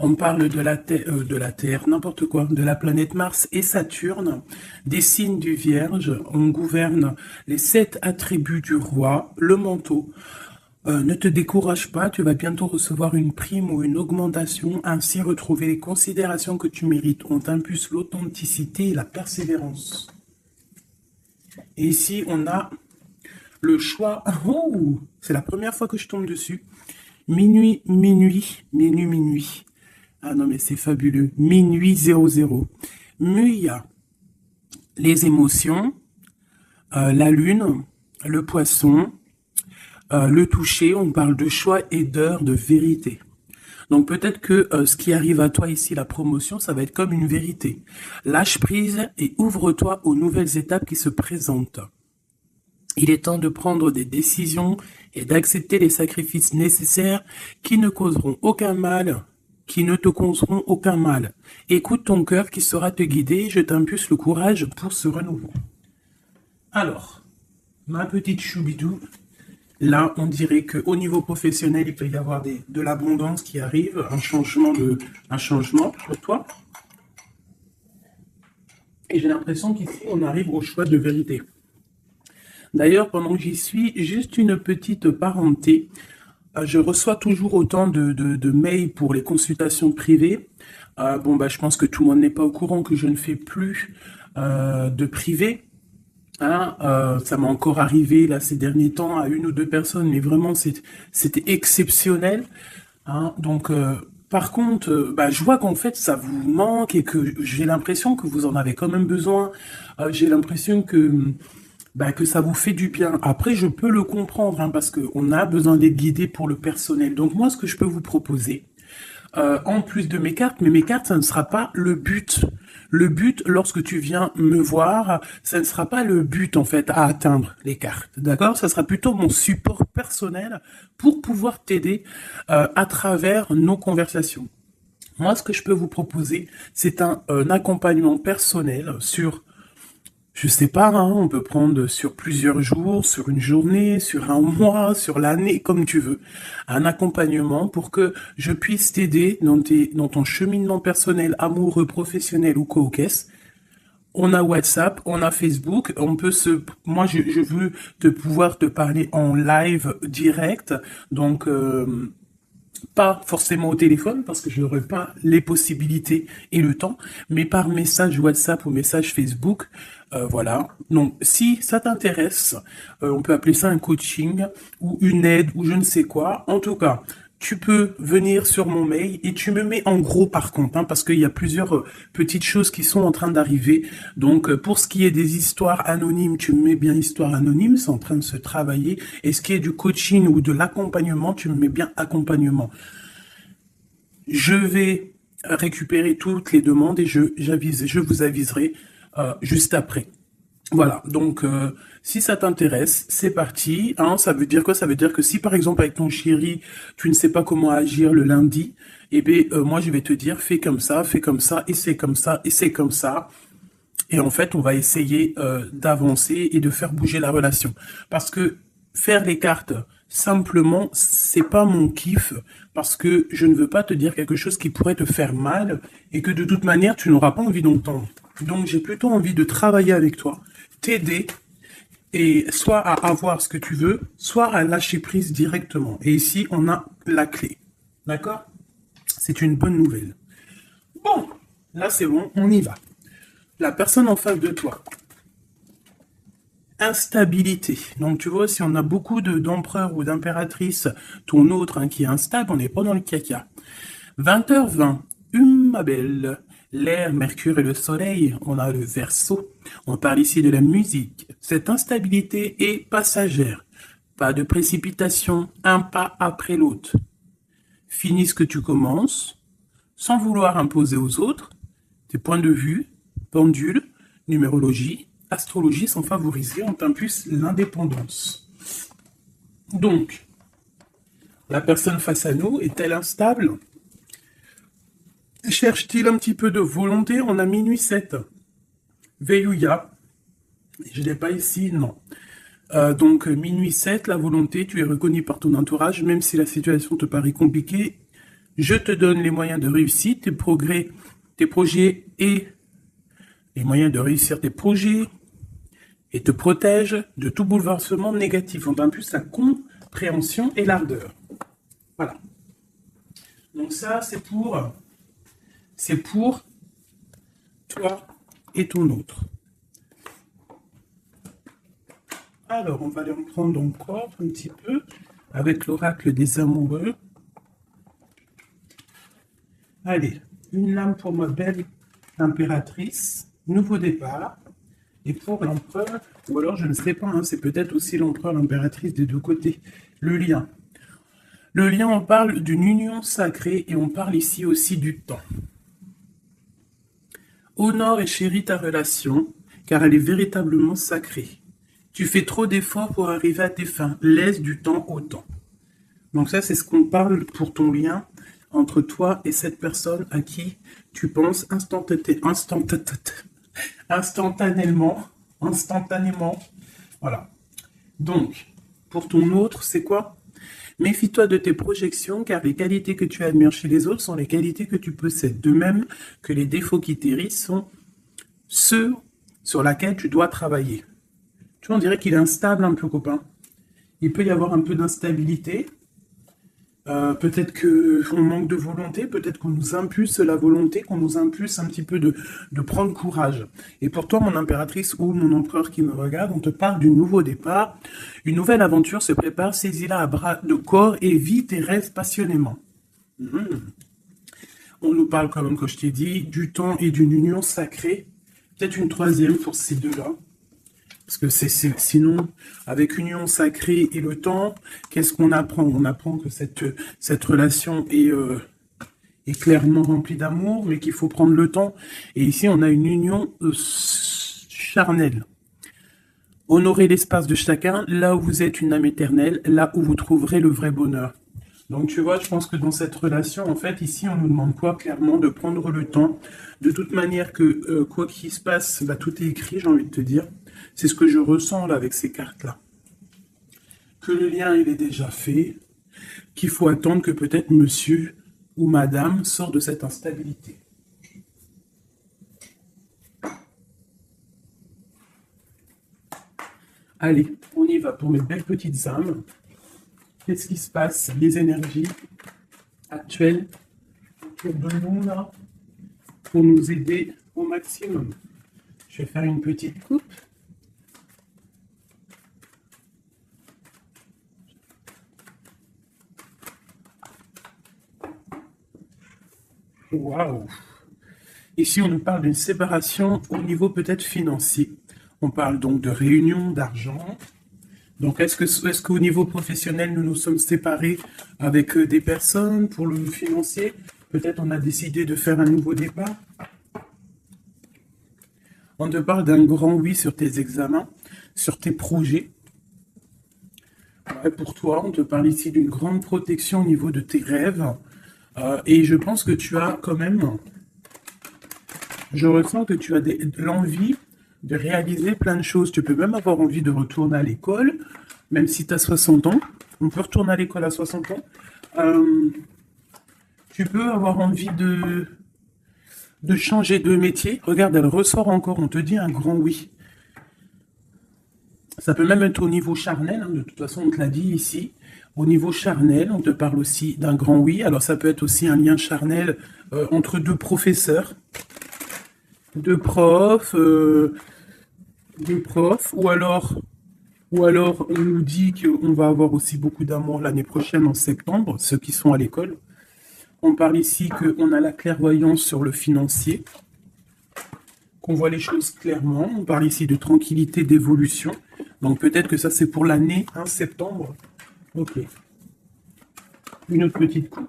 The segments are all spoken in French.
On parle de la Terre, n'importe quoi, de la planète Mars et Saturne, des signes du Vierge. On gouverne les 7 attributs du roi, le manteau. Ne te décourage pas, tu vas bientôt recevoir une prime ou une augmentation, ainsi retrouver les considérations que tu mérites. On t'impulse l'authenticité et la persévérance. Et ici, on a le choix. Oh, c'est la première fois que je tombe dessus. Minuit, minuit, minuit, minuit. Ah non, mais c'est fabuleux. Minuit 00. Muya, les émotions, la lune, le poisson, le toucher, on parle de choix et d'heure de vérité. Donc peut-être que ce qui arrive à toi ici, la promotion, ça va être comme une vérité. Lâche prise et ouvre-toi aux nouvelles étapes qui se présentent. Il est temps de prendre des décisions et d'accepter les sacrifices nécessaires qui ne causeront aucun mal, qui ne te causeront aucun mal. Écoute ton cœur qui saura te guider, je t'impulse le courage pour ce renouveau. Alors, ma petite choubidou, là, on dirait qu'au niveau professionnel, il peut y avoir de l'abondance qui arrive, un changement pour toi. Et j'ai l'impression qu'ici, on arrive au choix de vérité. D'ailleurs, pendant que j'y suis, juste une petite parenté. Je reçois toujours autant de mails pour les consultations privées. Je pense que tout le monde n'est pas au courant que je ne fais plus de privé. Ça m'est encore arrivé là ces derniers temps à une ou deux personnes, mais vraiment c'était exceptionnel. Par contre, je vois qu'en fait ça vous manque et que j'ai l'impression que vous en avez quand même besoin. J'ai l'impression que ça vous fait du bien. Après, je peux le comprendre, parce qu'on a besoin d'être guidé pour le personnel. Donc moi, ce que je peux vous proposer, en plus de mes cartes, mais mes cartes, ça ne sera pas le but. Le but, lorsque tu viens me voir, ça ne sera pas le but, en fait, à atteindre les cartes. D'accord? Ça sera plutôt mon support personnel pour pouvoir t'aider à travers nos conversations. Moi, ce que je peux vous proposer, c'est un accompagnement personnel sur... Je sais pas, on peut prendre sur plusieurs jours, sur une journée, sur un mois, sur l'année, comme tu veux. Un accompagnement pour que je puisse t'aider dans ton cheminement personnel, amoureux, professionnel ou co-caisse. On a WhatsApp, on a Facebook, moi je veux pouvoir te parler en live direct, donc pas forcément au téléphone parce que je n'aurai pas les possibilités et le temps, mais par message WhatsApp ou message Facebook. Voilà. Donc, si ça t'intéresse, on peut appeler ça un coaching ou une aide ou je ne sais quoi. En tout cas, tu peux venir sur mon mail et tu me mets en gros par contre, parce qu'il y a plusieurs petites choses qui sont en train d'arriver. Donc, pour ce qui est des histoires anonymes, tu me mets bien histoire anonyme, c'est en train de se travailler. Et ce qui est du coaching ou de l'accompagnement, tu me mets bien accompagnement. Je vais récupérer toutes les demandes et je vous aviserai juste après. Voilà, donc si ça t'intéresse, c'est parti. Ça veut dire quoi? Ça veut dire que si par exemple avec ton chéri, tu ne sais pas comment agir le lundi, moi je vais te dire fais comme ça, et c'est comme ça, et c'est comme ça. Et en fait, on va essayer d'avancer et de faire bouger la relation. Parce que faire les cartes simplement, c'est pas mon kiff, parce que je ne veux pas te dire quelque chose qui pourrait te faire mal et que de toute manière, tu n'auras pas envie d'entendre. Donc, j'ai plutôt envie de travailler avec toi, t'aider, et soit à avoir ce que tu veux, soit à lâcher prise directement. Et ici, on a la clé. D'accord? C'est une bonne nouvelle. Bon, là c'est bon, on y va. La personne en face de toi. Instabilité. Donc tu vois, si on a beaucoup d'empereurs ou d'impératrices, ton autre qui est instable, on n'est pas dans le caca. 20h20, ma belle. L'air, Mercure et le Soleil, on a le Verseau. On parle ici de la musique. Cette instabilité est passagère. Pas de précipitation, un pas après l'autre. Finis ce que tu commences, sans vouloir imposer aux autres. Tes points de vue, pendule, numérologie, astrologie sont favorisés, on t'impulse l'indépendance. Donc, la personne face à nous est-elle instable? Cherche-t-il un petit peu de volonté? On a minuit 7. Veillouya. Je ne l'ai pas ici, non. Donc, minuit 7, la volonté, tu es reconnu par ton entourage, même si la situation te paraît compliquée. Je te donne les moyens de réussir tes progrès, tes projets et les moyens de réussir tes projets et te protège de tout bouleversement négatif. On donne plus la compréhension et l'ardeur. Voilà. Donc ça, c'est pour toi et ton autre. Alors, on va aller en prendre encore un petit peu avec l'oracle des amoureux. Allez, une lame pour ma belle impératrice, nouveau départ. Et pour l'empereur, ou alors je ne sais pas, hein, c'est peut-être aussi l'empereur, l'impératrice des deux côtés, le lien. Le lien, on parle d'une union sacrée et on parle ici aussi du temps. Honore et chéris ta relation, car elle est véritablement sacrée. Tu fais trop d'efforts pour arriver à tes fins. Laisse du temps au temps. Donc ça, c'est ce qu'on parle pour ton lien entre toi et cette personne à qui tu penses instantanément. Voilà. Donc, pour ton autre, c'est quoi? Méfie-toi de tes projections, car les qualités que tu admires chez les autres sont les qualités que tu possèdes. De même que les défauts qui t'hérissent sont ceux sur lesquels tu dois travailler. Tu vois, on dirait qu'il est instable un peu, copain. Il peut y avoir un peu d'instabilité. Peut-être qu'on manque de volonté, peut-être qu'on nous impulse la volonté, qu'on nous impulse un petit peu de prendre courage. Et pour toi, mon impératrice ou mon empereur qui me regarde, on te parle du nouveau départ. Une nouvelle aventure se prépare, saisis-la à bras de corps et vis tes rêves passionnément. On nous parle, comme je t'ai dit, du temps et d'une union sacrée. Peut-être une troisième pour ces deux-là. Parce que sinon, avec union sacrée et le temps, qu'est-ce qu'on apprend? On apprend que cette relation est clairement remplie d'amour, mais qu'il faut prendre le temps. Et ici, on a une union charnelle. Honorez l'espace de chacun, là où vous êtes une âme éternelle, là où vous trouverez le vrai bonheur. Donc tu vois, je pense que dans cette relation, en fait, ici, on nous demande quoi? Clairement, de prendre le temps. De toute manière que quoi qu'il se passe, bah, tout est écrit, j'ai envie de te dire. C'est ce que je ressens là avec ces cartes-là. Que le lien, il est déjà fait, qu'il faut attendre que peut-être monsieur ou madame sortent de cette instabilité. Allez, on y va pour mes belles petites âmes. Qu'est-ce qui se passe? Les énergies actuelles autour de nous là, pour nous aider au maximum. Je vais faire une petite coupe. Waouh! Ici, on nous parle d'une séparation au niveau peut-être financier. On parle donc de réunion d'argent. Donc, est-ce qu'au niveau professionnel, nous nous sommes séparés avec des personnes pour le financier? Peut-être on a décidé de faire un nouveau départ. On te parle d'un grand oui sur tes examens, sur tes projets. Ouais, pour toi, on te parle ici d'une grande protection au niveau de tes rêves. Et je pense que tu as quand même... Je ressens que tu as l'envie de réaliser plein de choses. Tu peux même avoir envie de retourner à l'école, même si tu as 60 ans. On peut retourner à l'école à 60 ans. Tu peux avoir envie de changer de métier. Regarde, elle ressort encore. On te dit un grand oui. Ça peut même être au niveau charnel. Hein, de toute façon, on te l'a dit ici. Au niveau charnel, on te parle aussi d'un grand oui. Alors, ça peut être aussi un lien charnel entre deux professeurs. Deux profs, ou alors on nous dit qu'on va avoir aussi beaucoup d'amour l'année prochaine en septembre, ceux qui sont à l'école. On parle ici qu'on a la clairvoyance sur le financier, qu'on voit les choses clairement. On parle ici de tranquillité, d'évolution. Donc peut-être que ça c'est pour l'année, hein, septembre. Ok. Une autre petite coupe.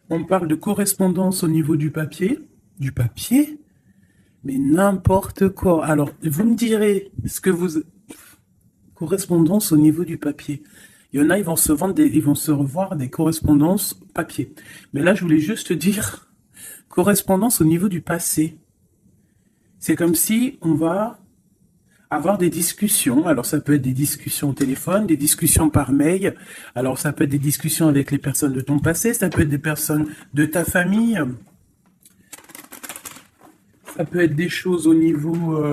On parle de correspondance au niveau du papier. Du papier ? Mais n'importe quoi. Alors, vous me direz ce que vous... Correspondance au niveau du papier. Il y en a, ils vont se revoir des correspondances papier. Mais là, je voulais juste dire correspondance au niveau du passé. C'est comme si on va avoir des discussions. Alors, ça peut être des discussions au téléphone, des discussions par mail. Alors, ça peut être des discussions avec les personnes de ton passé, ça peut être des personnes de ta famille. Ça peut être des choses au niveau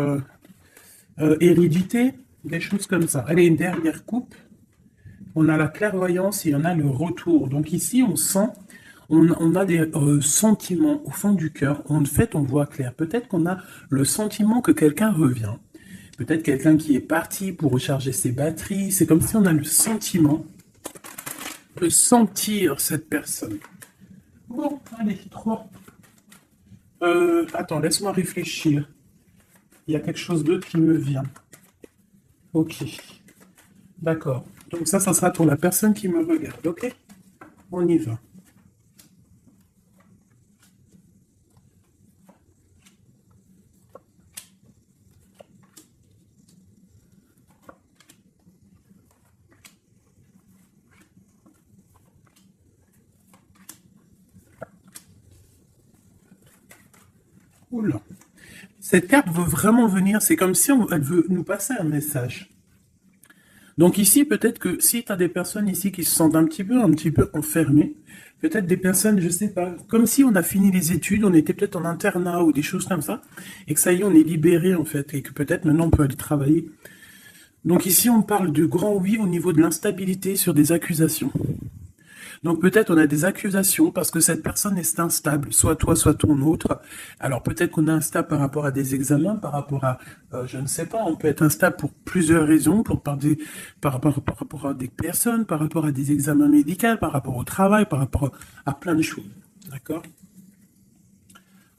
hérédité, des choses comme ça. Allez, une dernière coupe. On a la clairvoyance et on a le retour. Donc ici, on sent, on a des sentiments au fond du cœur. En fait, on voit clair. Peut-être qu'on a le sentiment que quelqu'un revient. Peut-être quelqu'un qui est parti pour recharger ses batteries. C'est comme si on a le sentiment de sentir cette personne. Bon, allez, 3. Attends, laisse-moi réfléchir. Il y a quelque chose d'autre qui me vient. Ok. D'accord. Donc ça sera pour la personne qui me regarde, ok? On y va. Oula. Cette carte veut vraiment venir, c'est comme si elle veut nous passer un message. Donc ici, peut-être que si tu as des personnes ici qui se sentent un petit peu enfermées, peut-être des personnes, je sais pas, comme si on a fini les études, on était peut-être en internat ou des choses comme ça, et que ça y est, on est libéré en fait, et que peut-être maintenant on peut aller travailler. Donc ici, on parle de grand oui au niveau de l'instabilité sur des accusations. Donc peut-être on a des accusations parce que cette personne est instable, soit toi, soit ton autre. Alors peut-être qu'on est instable par rapport à des examens, par rapport à, je ne sais pas, on peut être instable pour plusieurs raisons, par rapport à des personnes, par rapport à des examens médicaux, par rapport au travail, par rapport à plein de choses. D'accord?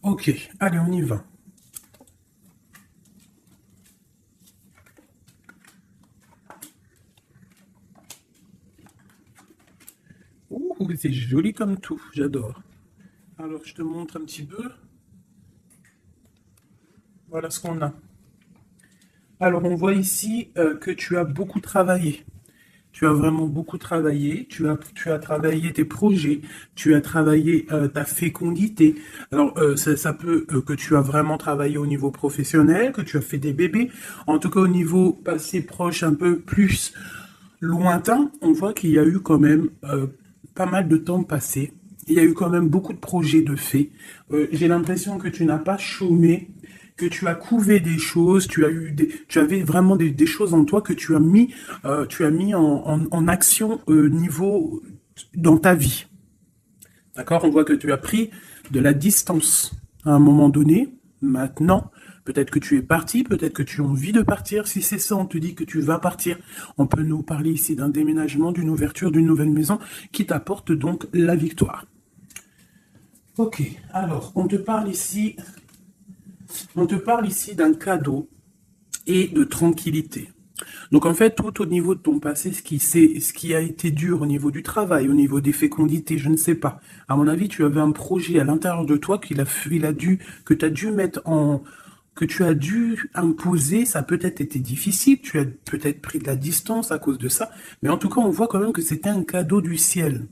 Ok, allez, on y va. Ouh, c'est joli comme tout, j'adore. Alors, je te montre un petit peu. Voilà ce qu'on a. Alors, on voit ici que tu as beaucoup travaillé. Tu as vraiment beaucoup travaillé. Tu as travaillé tes projets. Tu as travaillé ta fécondité. Alors, ça peut que tu as vraiment travaillé au niveau professionnel, que tu as fait des bébés. En tout cas, au niveau passé proche, un peu plus lointain, on voit qu'il y a eu quand même pas mal de temps passé. Il y a eu quand même beaucoup de projets de faits. J'ai l'impression que tu n'as pas chômé, que tu as couvé des choses, tu avais vraiment des choses en toi que tu as mis en action niveau dans ta vie. D'accord? On voit que tu as pris de la distance à un moment donné. Maintenant, peut-être que tu es parti, peut-être que tu as envie de partir. Si c'est ça, on te dit que tu vas partir. On peut nous parler ici d'un déménagement, d'une ouverture, d'une nouvelle maison qui t'apporte donc la victoire. Ok, alors on te parle ici d'un cadeau et de tranquillité. Donc en fait, tout au niveau de ton passé, ce qui a été dur au niveau du travail, au niveau des fécondités, je ne sais pas. À mon avis, tu avais un projet à l'intérieur de toi que tu as dû mettre en, que tu as dû imposer. Ça a peut-être été difficile, tu as peut-être pris de la distance à cause de ça, mais en tout cas, on voit quand même que c'était un cadeau du ciel.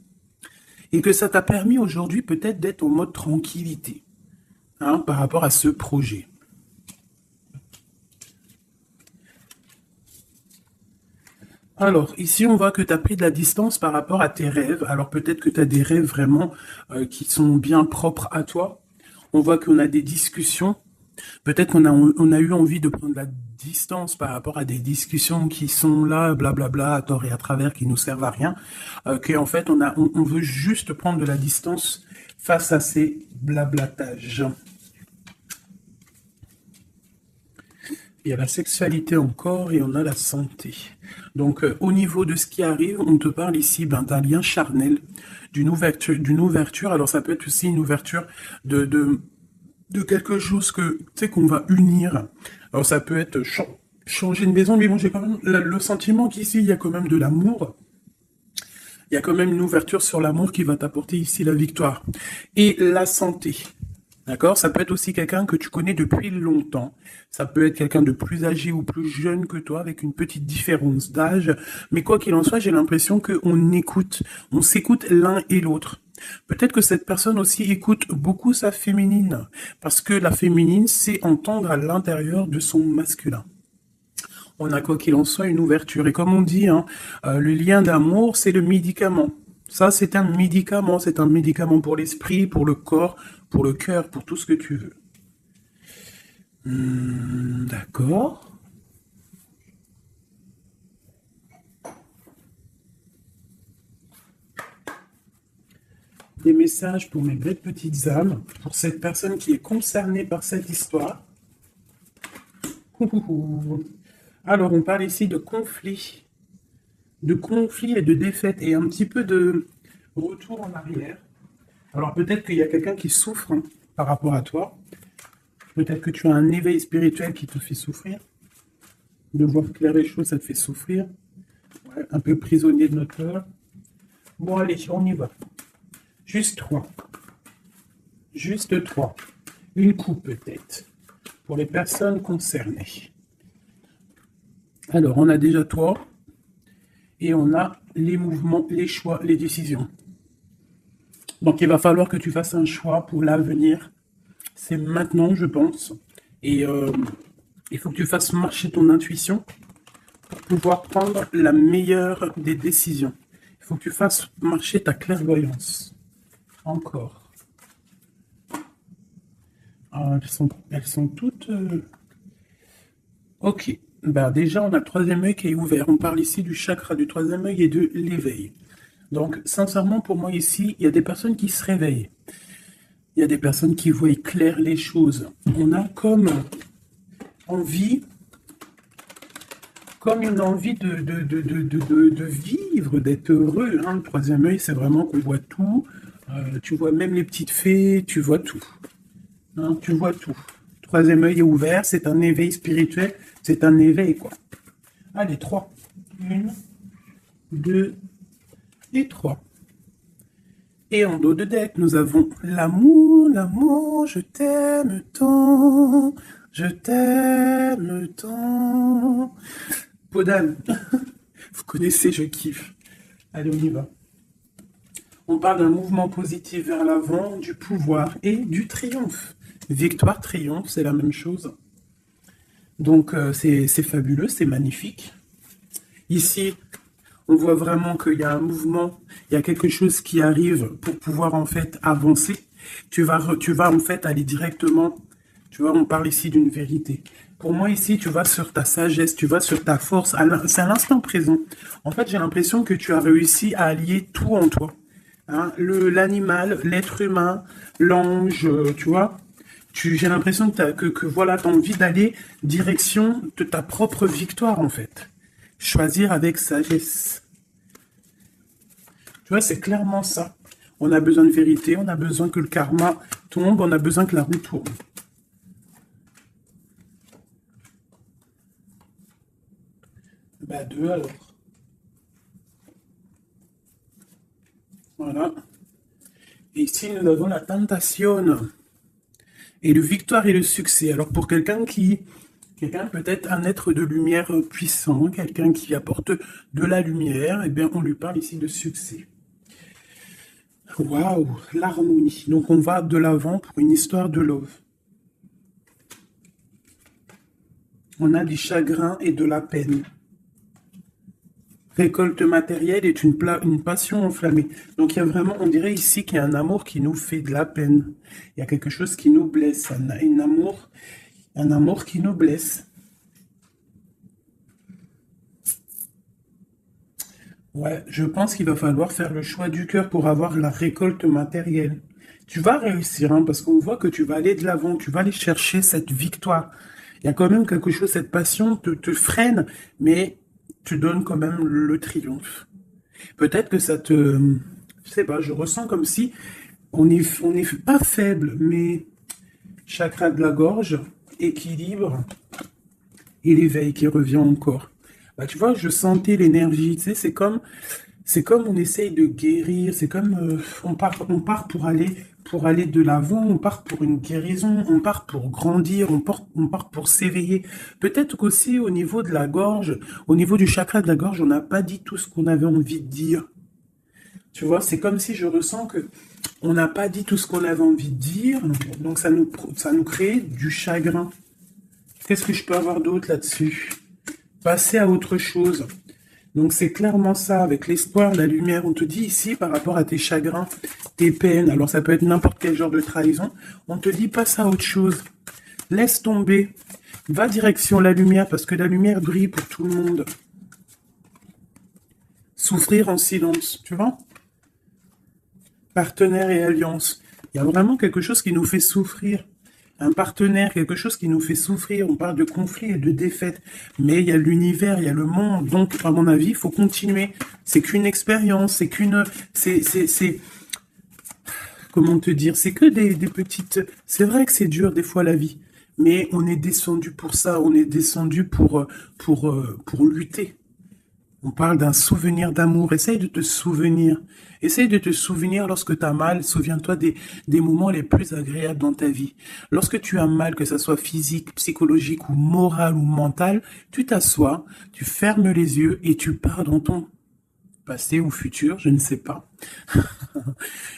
Et que ça t'a permis aujourd'hui peut-être d'être en mode tranquillité, hein, par rapport à ce projet. Alors, ici, on voit que tu as pris de la distance par rapport à tes rêves. Alors, peut-être que tu as des rêves vraiment qui sont bien propres à toi. On voit qu'on a des discussions. Peut-être on a eu envie de prendre de la distance par rapport à des discussions qui sont là, blablabla, à tort et à travers, qui nous servent à rien. Qu'en fait, on veut juste prendre de la distance face à ces blablatages. Il y a la sexualité encore et on a la santé. Donc, au niveau de ce qui arrive, on te parle ici d'un lien charnel, d'une ouverture. Alors, ça peut être aussi une ouverture de quelque chose que, tu sais, qu'on va unir. Alors, ça peut être changer de maison, mais bon, j'ai quand même le sentiment qu'ici, il y a quand même de l'amour. Il y a quand même une ouverture sur l'amour qui va t'apporter ici la victoire. Et la santé. D'accord? Ça peut être aussi quelqu'un que tu connais depuis longtemps. Ça peut être quelqu'un de plus âgé ou plus jeune que toi, avec une petite différence d'âge. Mais quoi qu'il en soit, j'ai l'impression on s'écoute l'un et l'autre. Peut-être que cette personne aussi écoute beaucoup sa féminine. Parce que la féminine, c'est entendre à l'intérieur de son masculin. on a quoi qu'il en soit une ouverture. Et comme on dit, hein, le lien d'amour, c'est le médicament. Ça, c'est un médicament pour l'esprit, pour le corps, pour le cœur, pour tout ce que tu veux. D'accord. Des messages pour mes belles petites âmes, pour cette personne qui est concernée par cette histoire. Alors, on parle ici de conflit et de défaite et un petit peu de retour en arrière. Alors, peut-être qu'il y a quelqu'un qui souffre hein, par rapport à toi. Peut-être que tu as un éveil spirituel qui te fait souffrir. De voir clair les choses, ça te fait souffrir. Ouais, un peu prisonnier de notre peur. Bon, allez, on y va. Juste 3. Juste 3. Une coupe peut-être. Pour les personnes concernées. Alors, on a déjà toi. Et on a les mouvements, les choix, les décisions. Donc, il va falloir que tu fasses un choix pour l'avenir. C'est maintenant, je pense. Et il faut que tu fasses marcher ton intuition pour pouvoir prendre la meilleure des décisions. Il faut que tu fasses marcher ta clairvoyance. Encore. Ah, elles sont toutes... Ok. Ben, déjà, on a le troisième œil qui est ouvert. On parle ici du chakra du troisième œil et de l'éveil. Donc, sincèrement, pour moi, ici, il y a des personnes qui se réveillent. Il y a des personnes qui voient clair les choses. On a comme envie, comme une envie de vivre, d'être heureux. Hein. Le troisième œil, c'est vraiment qu'on voit tout. Tu vois même les petites fées, tu vois tout. Hein, tu vois tout. Le troisième œil est ouvert, c'est un éveil spirituel, c'est un éveil, quoi. Allez, 3. 1, 2 et 3. Et en dos de deck, nous avons l'amour, l'amour, je t'aime tant, je t'aime tant. Podane, vous connaissez, je kiffe. Allez, on y va. On parle d'un mouvement positif vers l'avant, du pouvoir et du triomphe. Victoire, triomphe, c'est la même chose. Donc, c'est fabuleux, c'est magnifique. Ici, on voit vraiment qu'il y a un mouvement, il y a quelque chose qui arrive pour pouvoir en fait avancer. Tu vas en fait aller directement, tu vois, on parle ici d'une vérité. Pour moi ici, tu vas sur ta sagesse, tu vas sur ta force, c'est à l'instant présent. En fait, j'ai l'impression que tu as réussi à allier tout en toi. Hein, l'animal, l'être humain, l'ange, tu vois. J'ai l'impression que voilà, tu as envie d'aller direction de ta propre victoire en fait. Choisir avec sagesse. Tu vois, c'est clairement ça. On a besoin de vérité, on a besoin que le karma tombe, on a besoin que la roue tourne. Bah, 2 alors. Voilà. Et ici, nous avons la tentation. Et le victoire et le succès. Alors, pour quelqu'un peut-être un être de lumière puissant, quelqu'un qui apporte de la lumière, eh bien, on lui parle ici de succès. Waouh, l'harmonie. Donc, on va de l'avant pour une histoire de love. On a du chagrin et de la peine. Récolte matérielle est une passion enflammée. Donc, il y a vraiment, on dirait ici qu'il y a un amour qui nous fait de la peine. Il y a quelque chose qui nous blesse, un amour qui nous blesse. Ouais, je pense qu'il va falloir faire le choix du cœur pour avoir la récolte matérielle. Tu vas réussir, hein, parce qu'on voit que tu vas aller de l'avant, tu vas aller chercher cette victoire. Il y a quand même quelque chose, cette passion te freine, mais tu donnes quand même le triomphe. Peut-être que ça te... Je sais pas, je ressens comme si on n'est pas faible, mais chakra de la gorge, équilibre et l'éveil qui revient encore. Bah, tu vois, je sentais l'énergie, tu sais, c'est comme on essaye de guérir, c'est comme on part pour aller de l'avant, on part pour une guérison, on part pour grandir, on part pour s'éveiller. Peut-être qu'aussi au niveau de la gorge, au niveau du chakra de la gorge, on n'a pas dit tout ce qu'on avait envie de dire. Tu vois, c'est comme si je ressens que on n'a pas dit tout ce qu'on avait envie de dire, donc ça nous crée du chagrin. Qu'est-ce que je peux avoir d'autre là-dessus? passer à autre chose. Donc c'est clairement ça, avec l'espoir, la lumière. On te dit ici, par rapport à tes chagrins, tes peines, alors ça peut être n'importe quel genre de trahison, on te dit passe à autre chose. Laisse tomber. Va direction la lumière, parce que la lumière brille pour tout le monde. Souffrir en silence, tu vois? Partenaire et alliance. Il y a vraiment quelque chose qui nous fait souffrir. Un partenaire, quelque chose qui nous fait souffrir. On parle de conflit et de défaite. Mais il y a l'univers, il y a le monde. Donc, à mon avis, il faut continuer. C'est qu'une expérience, c'est qu'une... C'est... Comment te dire? C'est que des petites... C'est vrai que c'est dur des fois la vie. Mais on est descendu pour ça. On est descendu pour lutter. On parle d'un souvenir d'amour. Essaye de te souvenir. Essaye de te souvenir lorsque tu as mal. Souviens-toi des moments les plus agréables dans ta vie. Lorsque tu as mal, que ce soit physique, psychologique ou moral ou mental, tu t'assois, tu fermes les yeux et tu pars dans ton passé ou futur, je ne sais pas.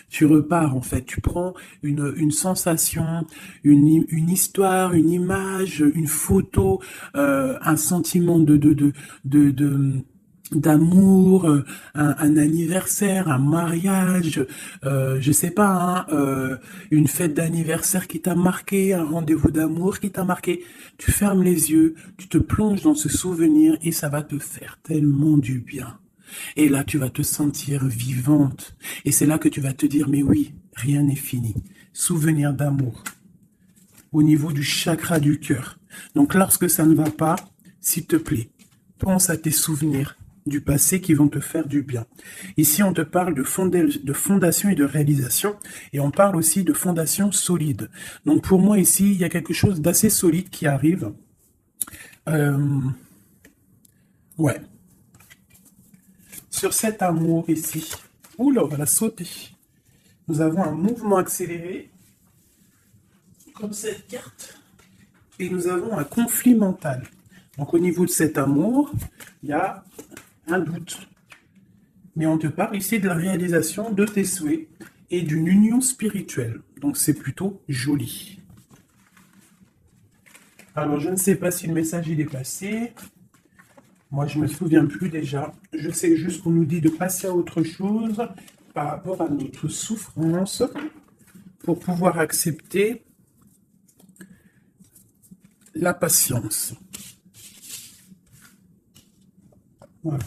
Tu repars en fait. Tu prends une sensation, une histoire, une image, une photo, un sentiment d'amour, un anniversaire, un mariage, je sais pas, hein, une fête d'anniversaire qui t'a marqué, un rendez-vous d'amour qui t'a marqué. Tu fermes les yeux, tu te plonges dans ce souvenir et ça va te faire tellement du bien. Et là, tu vas te sentir vivante. Et c'est là que tu vas te dire, mais oui, rien n'est fini. Souvenir d'amour au niveau du chakra du cœur. Donc, lorsque ça ne va pas, s'il te plaît, pense à tes souvenirs du passé qui vont te faire du bien. Ici, on te parle de fondation et de réalisation, et on parle aussi de fondation solide. Donc, pour moi, ici, il y a quelque chose d'assez solide qui arrive. Ouais. Sur cet amour ici, oula, on va la sauter. Nous avons un mouvement accéléré, comme cette carte, et nous avons un conflit mental. Donc au niveau de cet amour, il y a un doute. Mais on te parle ici de la réalisation de tes souhaits et d'une union spirituelle. Donc c'est plutôt joli. Alors je ne sais pas si le message il est passé. Moi, je ne me souviens plus déjà. Je sais juste qu'on nous dit de passer à autre chose par rapport à notre souffrance pour pouvoir accepter la patience. Voilà.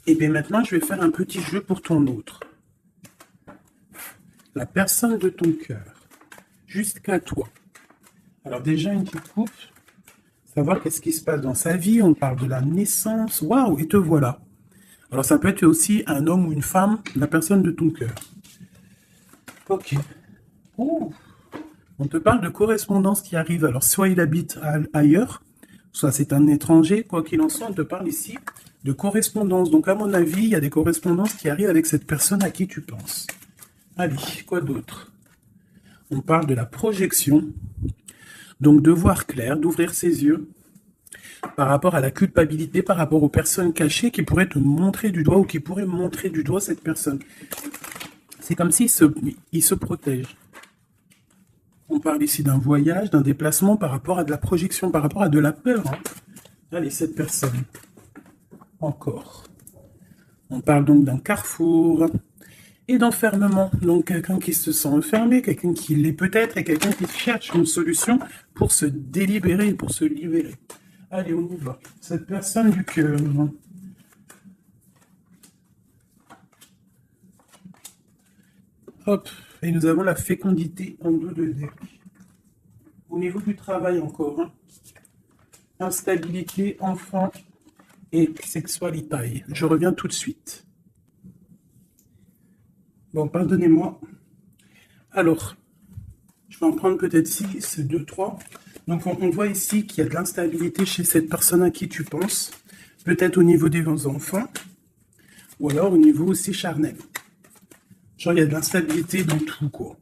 Et bien maintenant, je vais faire un petit jeu pour ton autre. La personne de ton cœur, jusqu'à toi. Alors déjà, une petite coupe. Savoir qu'est-ce qui se passe dans sa vie, on parle de la naissance, waouh, et te voilà. Alors ça peut être aussi un homme ou une femme, la personne de ton cœur. Ok. Ouh. On te parle de correspondance qui arrive, alors soit il habite ailleurs, soit c'est un étranger, quoi qu'il en soit, on te parle ici de correspondance. Donc à mon avis, il y a des correspondances qui arrivent avec cette personne à qui tu penses. Allez, quoi d'autre? On parle de la projection. Donc de voir clair, d'ouvrir ses yeux par rapport à la culpabilité, par rapport aux personnes cachées qui pourraient te montrer du doigt ou qui pourraient montrer du doigt cette personne. C'est comme s'il se protège. On parle ici d'un voyage, d'un déplacement par rapport à de la projection, par rapport à de la peur. Hein. Allez, cette personne. Encore. On parle donc d'un carrefour et d'enfermement. Donc quelqu'un qui se sent enfermé, quelqu'un qui l'est peut-être, et quelqu'un qui cherche une solution pour se délibérer, pour se libérer. Allez, on y va. Cette personne du cœur. Hop. Et nous avons la fécondité en dos de deck. Au niveau du travail encore. Hein. Instabilité, enfant et sexualité. Je reviens tout de suite. Bon, pardonnez-moi. Alors, je vais en prendre peut-être 6, 2, 3. Donc, on voit ici qu'il y a de l'instabilité chez cette personne à qui tu penses. Peut-être au niveau des enfants. Ou alors au niveau aussi charnel. Genre, il y a de l'instabilité dans tout, quoi.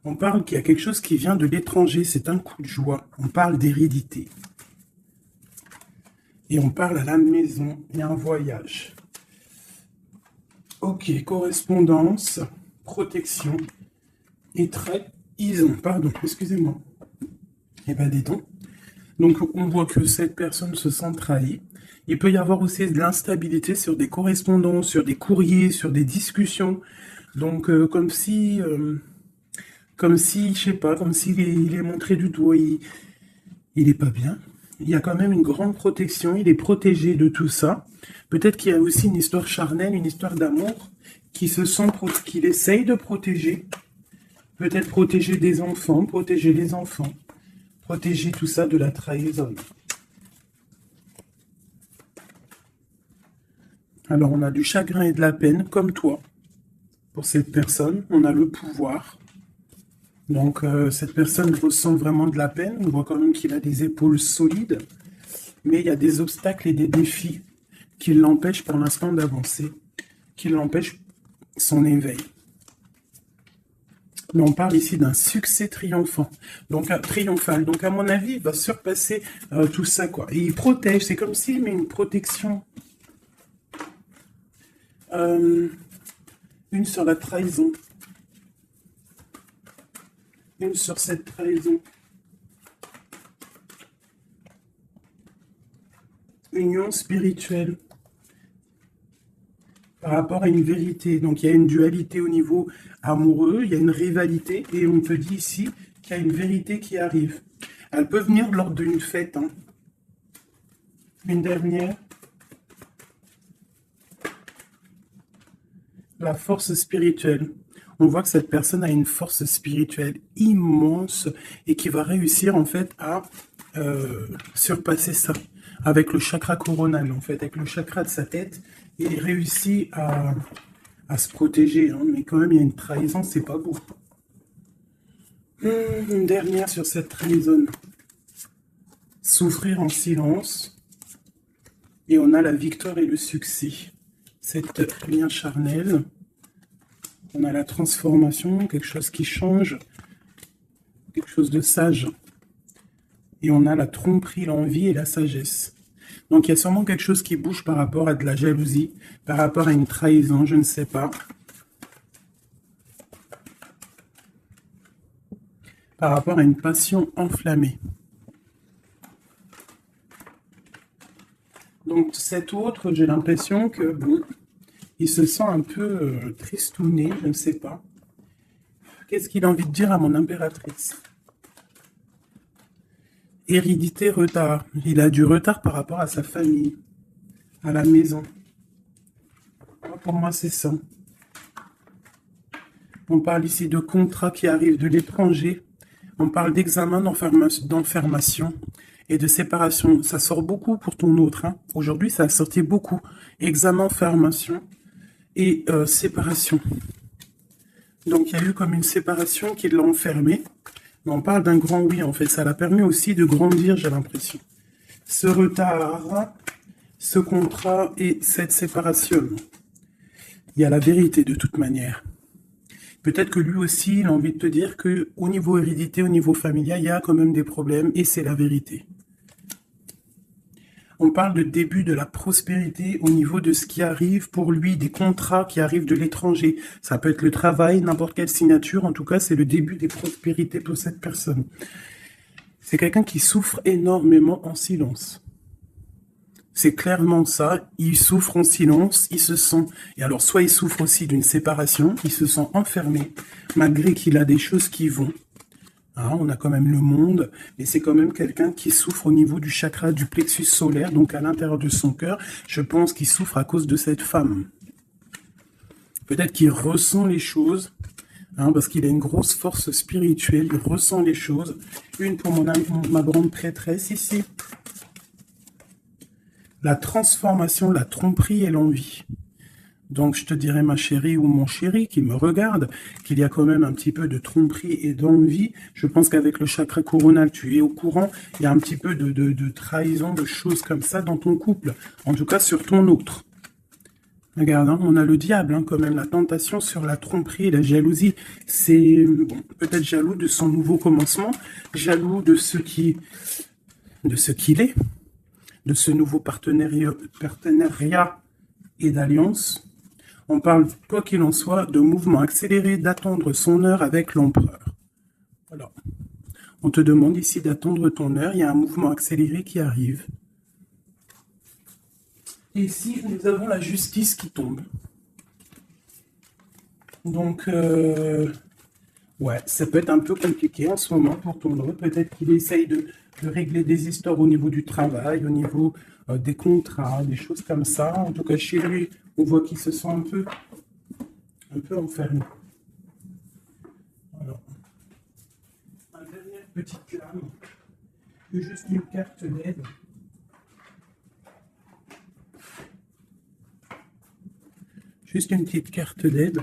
On parle qu'il y a quelque chose qui vient de l'étranger. C'est un coup de joie. On parle d'hérédité. Et on parle à la maison et un voyage. Ok, correspondance, protection et trahison. Pardon, excusez-moi. Eh ben, dis donc. Donc, on voit que cette personne se sent trahie. Il peut y avoir aussi de l'instabilité sur des correspondances, sur des courriers, sur des discussions. Donc, comme si, je sais pas, comme s'il est, il est montré du doigt, il est pas bien. Il y a quand même une grande protection, il est protégé de tout ça. Peut-être qu'il y a aussi une histoire charnelle, une histoire d'amour qu'il essaye de protéger. Peut-être protéger des enfants, protéger les enfants, protéger tout ça de la trahison. Alors on a du chagrin et de la peine, comme toi. Pour cette personne, on a le pouvoir. Donc cette personne ressent vraiment de la peine. On voit quand même qu'il a des épaules solides. Mais il y a des obstacles et des défis qui l'empêchent pour l'instant d'avancer, qui l'empêchent son éveil. Mais on parle ici d'un succès triomphant, donc triomphal. Donc à mon avis, il va surpasser tout ça, quoi. Et il protège, c'est comme s'il met une protection. Une sur la trahison. Une sur cette trahison. Union spirituelle. Par rapport à une vérité. Donc il y a une dualité au niveau amoureux, il y a une rivalité, et on te dit ici qu'il y a une vérité qui arrive. Elle peut venir lors d'une fête. Hein. Une dernière. La force spirituelle. On voit que cette personne a une force spirituelle immense et qui va réussir en fait à surpasser ça avec le chakra coronal, en fait, avec le chakra de sa tête. Il réussit à se protéger, hein, mais quand même il y a une trahison, c'est pas beau. Une dernière sur cette trahison. Souffrir en silence. Et on a la victoire et le succès. Cette lien charnel. On a la transformation, quelque chose qui change, quelque chose de sage. Et on a la tromperie, l'envie et la sagesse. Donc il y a sûrement quelque chose qui bouge par rapport à de la jalousie, par rapport à une trahison, je ne sais pas. Par rapport à une passion enflammée. Donc cet autre, j'ai l'impression que bon, il se sent un peu tristouné, je ne sais pas. Qu'est-ce qu'il a envie de dire à mon impératrice? Hérédité, retard. Il a du retard par rapport à sa famille, à la maison. Pour moi, c'est ça. On parle ici de contrats qui arrivent de l'étranger. On parle d'examen d'enfermation et de séparation. Ça sort beaucoup pour ton autre. Hein. Aujourd'hui, ça a sorti beaucoup. Examen, formation et séparation. Donc, il y a eu comme une séparation qui l'a enfermé. Mais on parle d'un grand oui, en fait. Ça l'a permis aussi de grandir, j'ai l'impression. Ce retard, ce contrat et cette séparation. Il y a la vérité de toute manière. Peut-être que lui aussi, il a envie de te dire qu'au niveau hérédité, au niveau familial, il y a quand même des problèmes et c'est la vérité. On parle de début de la prospérité au niveau de ce qui arrive pour lui, des contrats qui arrivent de l'étranger. Ça peut être le travail, n'importe quelle signature. En tout cas, c'est le début des prospérités pour cette personne. C'est quelqu'un qui souffre énormément en silence. C'est clairement ça, il souffre en silence, il se sent... Et alors, soit il souffre aussi d'une séparation, il se sent enfermé, malgré qu'il a des choses qui vont. Hein, on a quand même le monde, mais c'est quand même quelqu'un qui souffre au niveau du chakra du plexus solaire, donc à l'intérieur de son cœur. Je pense qu'il souffre à cause de cette femme. Peut-être qu'il ressent les choses, hein, parce qu'il a une grosse force spirituelle, il ressent les choses. Une pour ma grande prêtresse ici. La transformation, la tromperie et l'envie. Donc je te dirais, ma chérie ou mon chéri qui me regarde, qu'il y a quand même un petit peu de tromperie et d'envie. Je pense qu'avec le chakra coronal, tu es au courant. Il y a un petit peu de trahison, de choses comme ça dans ton couple. En tout cas, sur ton autre. Regarde, hein, on a le diable, hein, quand même, la tentation sur la tromperie et la jalousie. C'est bon, peut-être jaloux de son nouveau commencement, jaloux de ce qu'il est, de ce nouveau partenariat et d'alliance. On parle, quoi qu'il en soit, de mouvement accéléré, d'attendre son heure avec l'empereur. Voilà. On te demande ici d'attendre ton heure. Il y a un mouvement accéléré qui arrive. Et ici, nous avons la justice qui tombe. Donc, ouais, ça peut être un peu compliqué en ce moment pour ton heureux. Peut-être qu'il essaye de régler des histoires au niveau du travail, au niveau des contrats, des choses comme ça. En tout cas, chez lui, on voit qu'il se sent un peu enfermé. Alors, une dernière petite lame, juste une carte d'aide. Juste une petite carte d'aide.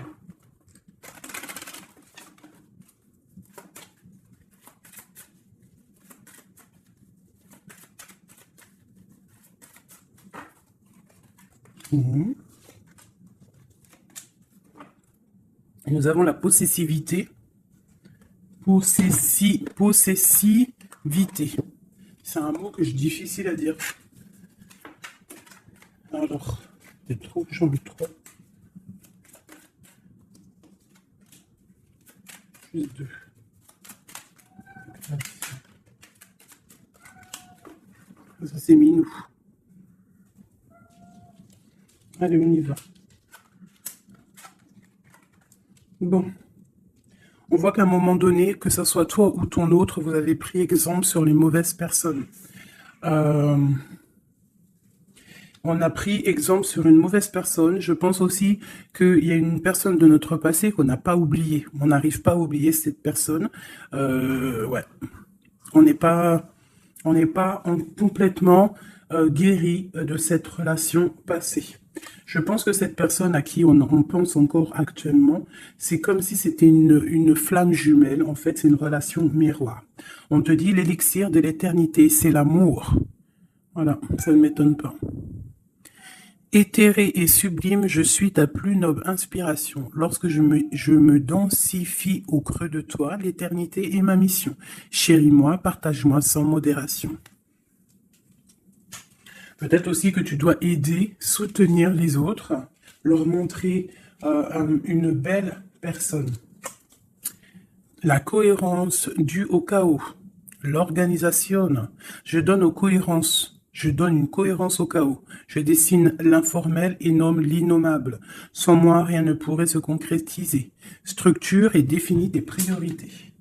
Nous avons la possessivité. Possessivité. C'est un mot que je difficile à dire. Alors, c'est trop, j'en ai trop. Juste deux. Ça, c'est minou. Allez, on y va. Bon. On voit qu'à un moment donné, que ce soit toi ou ton autre, vous avez pris exemple sur les mauvaises personnes. On a pris exemple sur une mauvaise personne. Je pense aussi qu'il y a une personne de notre passé qu'on n'a pas oubliée. On n'arrive pas à oublier cette personne. Ouais. On n'est pas complètement guéri de cette relation passée. Je pense que cette personne à qui on pense encore actuellement, c'est comme si c'était une flamme jumelle. En fait, c'est une relation miroir. On te dit l'élixir de l'éternité, c'est l'amour. Voilà, ça ne m'étonne pas. Éthéré et sublime, je suis ta plus noble inspiration. Lorsque je me densifie au creux de toi, l'éternité est ma mission. Chéris-moi, partage-moi sans modération. Peut-être aussi que tu dois aider, soutenir les autres, leur montrer une belle personne. La cohérence due au chaos. L'organisation. Je donne une cohérence au chaos. Je dessine l'informel et nomme l'innommable. Sans moi, rien ne pourrait se concrétiser. Structure et définis tes priorités.